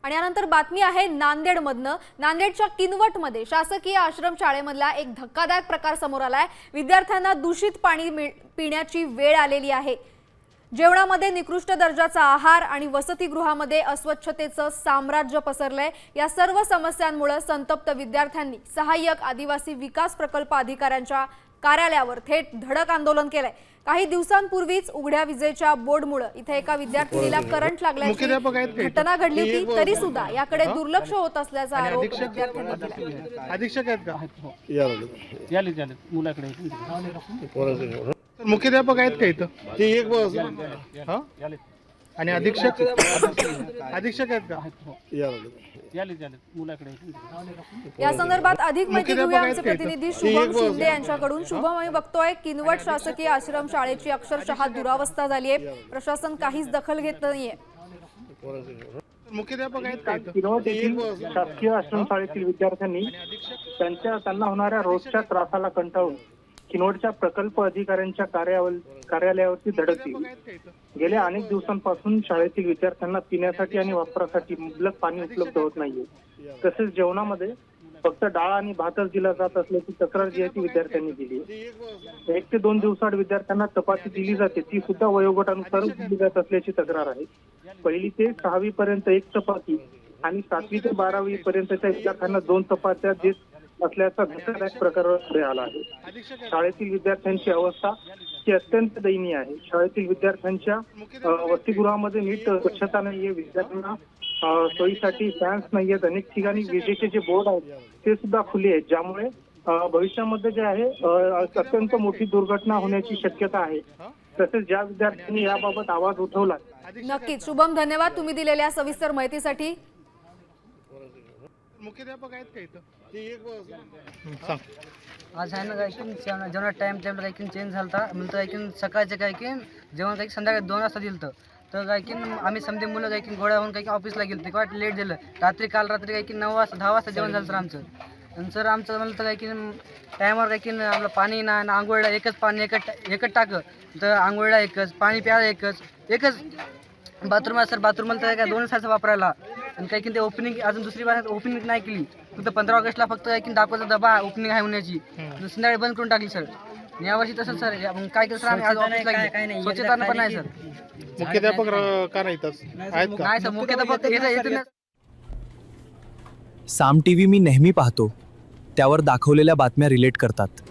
आणि यानंतर बातमी आहे नांदेडमधनं। नांदेडच्या किनवटमध्ये शासकीय आश्रम शाळेमधला एक धक्कादायक प्रकार समोर आलाय। विद्यार्थ्यांना दूषित पाणी पिण्याची वेळ आलेली आहे। जेवणामध्ये निकृष्ट दर्जाचा आहार आणि वसतिगृहामध्ये अस्वच्छतेचं साम्राज्य पसरलंय। या सर्व समस्यांमुळे संतप्त विद्यार्थ्यांनी सहाय्यक आदिवासी विकास प्रकल्प अधिकाऱ्यांच्या कार्यालयावर थेट धडक आंदोलन केलंय। काही दिवसांपूर्वीच उघड्या विजेच्या बोर्डमुळे इथे एका विद्यार्थिनीला करंट लागल्याची घटना घडली होती, तरी सुद्धा याकडे दुर्लक्ष होत असल्याचा आरोप विद्यार्थ्यांनी केला। अधीक्षक आहेत का? याले मुलाकडे मुख्याध्यापक आहेत का इथं? ते एक बस आणि अधीक्षक आहेत का? या संदर्भात अधिक माहिती घेऊया आमचे प्रतिनिधी शुभम शिंदे यांच्याकडून। शुभम, आम्ही बघतोय किनवट शासकीय आश्रम शाळेची अक्षरशः दुरावस्था झाली आहे। प्रशासन काहीच दखल घेत नाहीये। मुख्याध्यापक आहेत का? किनवट येथील शासकीय आश्रम शाळेतील विद्यार्थ्यांनी त्यांना होणाऱ्या रोजच्या त्रासाला कंटाळून किनवटच्या प्रकल्प अधिकाऱ्यांच्या कार्यालयावरती धडक दिली। गेल्या अनेक दिवसांपासून शाळेतील विद्यार्थ्यांना पिण्यासाठी आणि वापरासाठी मुबलक पाणी उपलब्ध होत नाहीये। तसेच जेवणामध्ये फक्त डाळ आणि भातच दिला जात असल्याची तक्रार जी आहे ती विद्यार्थ्यांनी दिली आहे। 1 ते 2 दिवसाआड विद्यार्थ्यांना चपाती दिली जाते, ती सुद्धा वयोगटानुसार दिली जात असल्याची तक्रार आहे। 1ली ते 6वी पर्यंत 1 चपाती आणि 7वी ते 12वी पर्यंतच्या विद्यार्थ्यांना 2 चपात्या देत असल्याचा धक्कादायक प्रकार पुढे आला आहे। शाळेतील विद्यार्थ्यांची अवस्था ही अत्यंत दयनीय आहे। शाळेतील विद्यार्थ्यांच्या वसतिगृहामध्ये नीट स्वच्छता नाहीये, विद्यार्थ्यांना सोयीसाठी फॅन्स नाहीयेत, अनेक ठिकाणी विजेचे जे बोर्ड आहेत ते सुद्धा खुले आहेत, ज्यामुळे भविष्यामध्ये जे आहे अत्यंत मोठी दुर्घटना होण्याची शक्यता आहे। तसेच ज्या विद्यार्थ्यांनी याबाबत आवाज उठवला। नक्कीच शुभम, धन्यवाद तुम्ही दिलेल्या सविस्तर माहितीसाठी। मुख्याध्यापक आहेत का इथं? आज आहे ना काय की जेवणा टाइम काय की चेंज झालता, म्हणतो की सकाळचं काय की जेवण काय संध्याकाळी 2 वाजता दिलं। तर काय की आम्ही समजे मुलं काय की गोळ्या होऊन काय की ऑफिसला गेलो, ते काय लेट झालं। काल रात्री काय की 9 वाजता 10 वाजता जेवण झालं सर आमचं। आणि सर आमचं म्हणलं तर काय की टायमावर काय की आपलं पाणी ना आंघोळीला एकच पाणी एकच टाकं, तर आंघोळीला एकच, पाणी प्यायला एकच बाथरूम आहे सर। बाथरूमला तर काय 2 तासाचं वापरायला। आणि काही की ते ओपनिंग अजून दुसरी बार ओपनिंग नाही केली, फक्त 15 ऑगस्टला फक्त काही की दाखवायचा डबा ओपनिंग आहे होण्याची, संध्याकाळी बंद करून टाकली सर। यावर्षी तसं सर काय केलं सर आम्ही आज ऑफिसला गेलो, स्वच्छता पण नाही सर। मुख्याध्यापक का नाही नाही सर, मुख्याध्यापक येत साम टीव्ही मी नेहमी पाहतो, त्यावर दाखवलेल्या बातम्या रिलेट करतात।